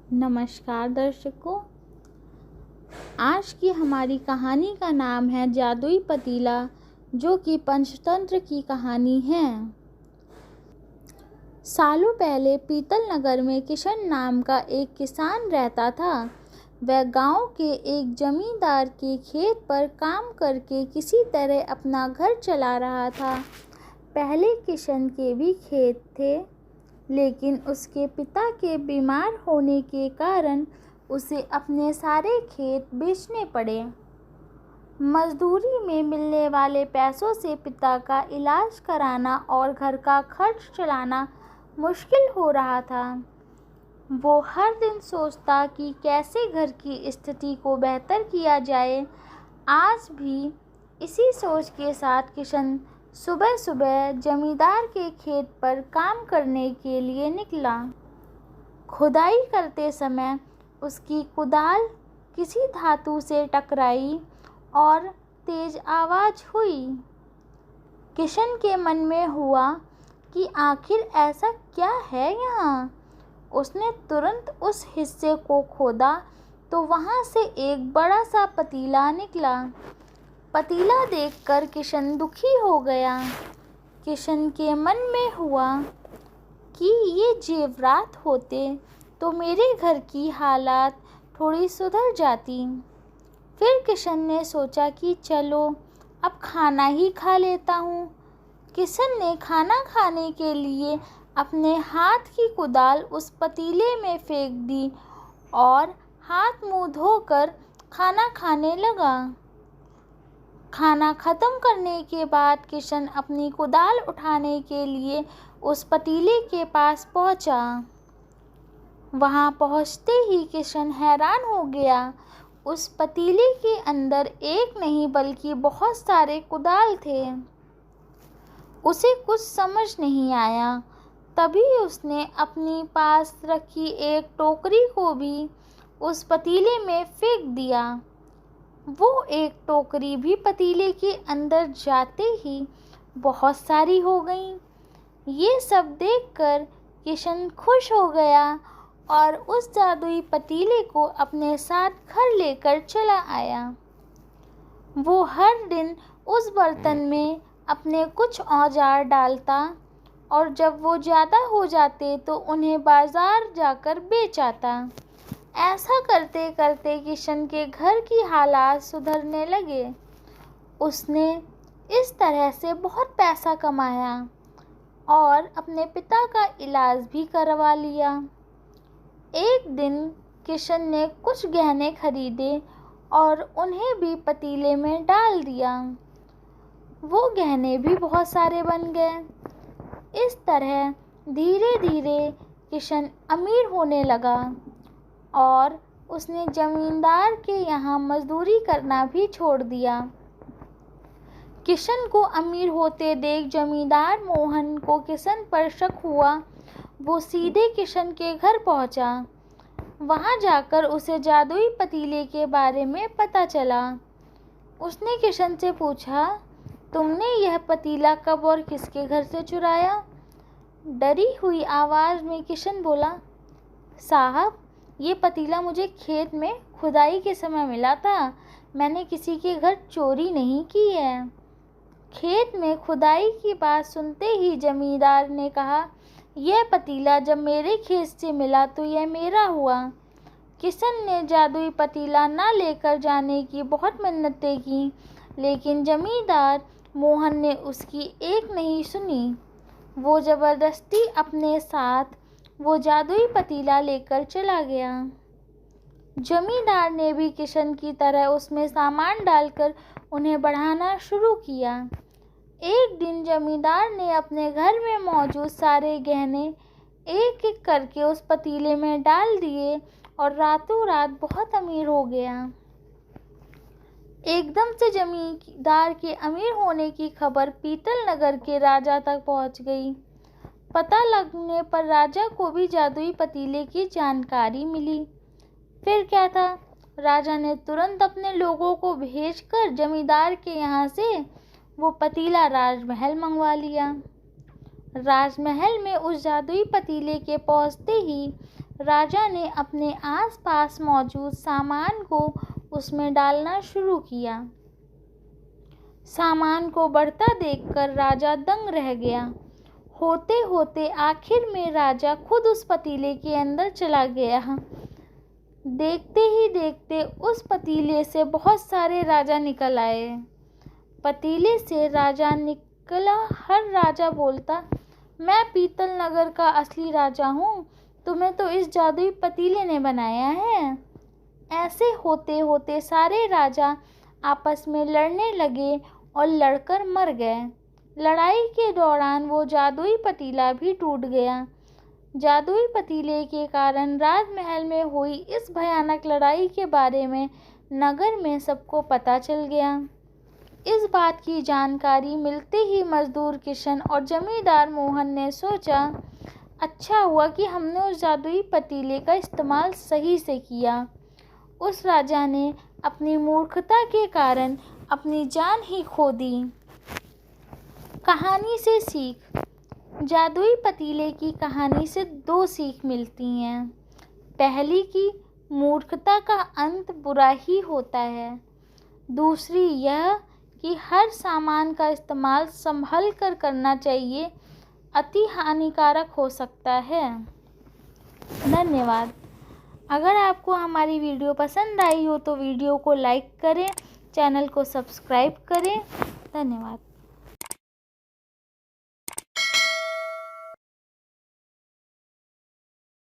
नमस्कार दर्शकों। आज की हमारी कहानी का नाम है जादुई पतीला, जो कि पंचतंत्र की कहानी है। सालों पहले पीतल नगर में किशन नाम का एक किसान रहता था। वह गांव के एक जमींदार के खेत पर काम करके किसी तरह अपना घर चला रहा था। पहले किशन के भी खेत थे, लेकिन उसके पिता के बीमार होने के कारण उसे अपने सारे खेत बेचने पड़े। मजदूरी में मिलने वाले पैसों से पिता का इलाज कराना और घर का खर्च चलाना मुश्किल हो रहा था। वो हर दिन सोचता कि कैसे घर की स्थिति को बेहतर किया जाए। आज भी इसी सोच के साथ किशन सुबह सुबह जमींदार के खेत पर काम करने के लिए निकला। खुदाई करते समय उसकी कुदाल किसी धातु से टकराई और तेज आवाज़ हुई। किशन के मन में हुआ कि आखिर ऐसा क्या है यहाँ। उसने तुरंत उस हिस्से को खोदा तो वहाँ से एक बड़ा सा पतीला निकला। पतीला देखकर किशन दुखी हो गया। किशन के मन में हुआ कि ये जेवरात होते तो मेरे घर की हालात थोड़ी सुधर जाती। फिर किशन ने सोचा कि चलो अब खाना ही खा लेता हूँ। किशन ने खाना खाने के लिए अपने हाथ की कुदाल उस पतीले में फेंक दी और हाथ मुंह धोकर खाना खाने लगा। खाना खत्म करने के बाद किशन अपनी कुदाल उठाने के लिए उस पतीले के पास पहुंचा। वहां पहुंचते ही किशन हैरान हो गया। उस पतीले के अंदर एक नहीं बल्कि बहुत सारे कुदाल थे। उसे कुछ समझ नहीं आया। तभी उसने अपनी पास रखी एक टोकरी को भी उस पतीले में फेंक दिया। वो एक टोकरी भी पतीले के अंदर जाते ही बहुत सारी हो गई। ये सब देखकर किशन खुश हो गया और उस जादुई पतीले को अपने साथ घर लेकर चला आया। वो हर दिन उस बर्तन में अपने कुछ औजार डालता और जब वो ज़्यादा हो जाते तो उन्हें बाज़ार जाकर बेच आता। ऐसा करते करते किशन के घर की हालात सुधरने लगे। उसने इस तरह से बहुत पैसा कमाया और अपने पिता का इलाज भी करवा लिया। एक दिन किशन ने कुछ गहने खरीदे और उन्हें भी पतीले में डाल दिया। वो गहने भी बहुत सारे बन गए। इस तरह धीरे धीरे किशन अमीर होने लगा और उसने जमींदार के यहाँ मजदूरी करना भी छोड़ दिया। किशन को अमीर होते देख जमींदार मोहन को किशन पर शक हुआ। वो सीधे किशन के घर पहुँचा। वहाँ जाकर उसे जादुई पतीले के बारे में पता चला। उसने किशन से पूछा, तुमने यह पतीला कब और किसके घर से चुराया? डरी हुई आवाज़ में किशन बोला, साहब, ये पतीला मुझे खेत में खुदाई के समय मिला था। मैंने किसी के घर चोरी नहीं की है। खेत में खुदाई की बात सुनते ही जमींदार ने कहा, यह पतीला जब मेरे खेत से मिला तो यह मेरा हुआ। किशन ने जादुई पतीला ना लेकर जाने की बहुत मिन्नतें की, लेकिन जमींदार मोहन ने उसकी एक नहीं सुनी। वो ज़बरदस्ती अपने साथ वो जादुई पतीला लेकर चला गया। जमींदार ने भी किशन की तरह उसमें सामान डालकर उन्हें बढ़ाना शुरू किया। एक दिन जमींदार ने अपने घर में मौजूद सारे गहने एक एक करके उस पतीले में डाल दिए और रातों रात बहुत अमीर हो गया। एकदम से जमींदार के अमीर होने की खबर पीतल नगर के राजा तक पहुंच गई। पता लगने पर राजा को भी जादुई पतीले की जानकारी मिली। फिर क्या था, राजा ने तुरंत अपने लोगों को भेजकर जमींदार के यहाँ से वो पतीला राजमहल मंगवा लिया। राजमहल में उस जादुई पतीले के पहुँचते ही राजा ने अपने आसपास मौजूद सामान को उसमें डालना शुरू किया। सामान को बढ़ता देखकर राजा दंग रह गया। होते होते आखिर में राजा खुद उस पतीले के अंदर चला गया। देखते ही देखते उस पतीले से बहुत सारे राजा निकल आए। पतीले से राजा निकला, हर राजा बोलता, मैं पीतल नगर का असली राजा हूँ, तुम्हें तो इस जादुई पतीले ने बनाया है। ऐसे होते होते सारे राजा आपस में लड़ने लगे और लड़कर मर गए। लड़ाई के दौरान वो जादुई पतीला भी टूट गया। जादुई पतीले के कारण राजमहल में हुई इस भयानक लड़ाई के बारे में नगर में सबको पता चल गया। इस बात की जानकारी मिलते ही मजदूर किशन और जमींदार मोहन ने सोचा, अच्छा हुआ कि हमने उस जादुई पतीले का इस्तेमाल सही से किया। उस राजा ने अपनी मूर्खता के कारण अपनी जान ही खो दी। कहानी से सीख। जादुई पतीले की कहानी से 2 सीख मिलती हैं। पहली कि मूर्खता का अंत बुरा ही होता है। दूसरी यह कि हर सामान का इस्तेमाल संभल कर करना चाहिए, अति हानिकारक हो सकता है। धन्यवाद। अगर आपको हमारी वीडियो पसंद आई हो तो वीडियो को लाइक करें, चैनल को सब्सक्राइब करें। धन्यवाद।